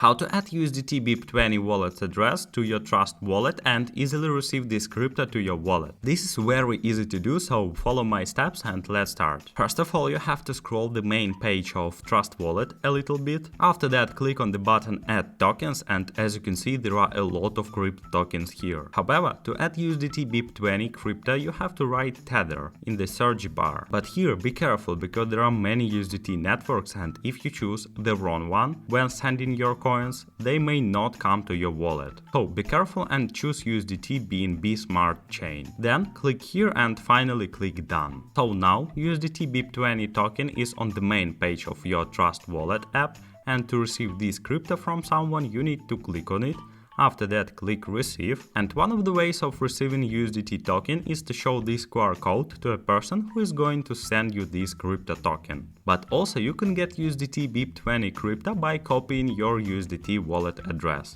How to add USDT BEP20 wallet address to your Trust wallet and easily receive this crypto to your wallet. This is very easy to do, so follow my steps and let's start. First of all, you have to scroll the main page of Trust wallet a little bit. After that, click on the button Add tokens, and as you can see, there are a lot of crypto tokens here. However, to add USDT BEP20 crypto, you have to write Tether in the search bar. But here, be careful because there are many USDT networks, and if you choose the wrong one when sending your coins, they may not come to your wallet. So be careful and choose USDT BNB Smart Chain. Then click here and finally click Done. So now USDT BEP20 token is on the main page of your Trust Wallet app, and to receive this crypto from someone you need to click on it. After that, click Receive, and one of the ways of receiving USDT token is to show this QR code to a person who is going to send you this crypto token. But also you can get USDT BEP20 crypto by copying your USDT wallet address.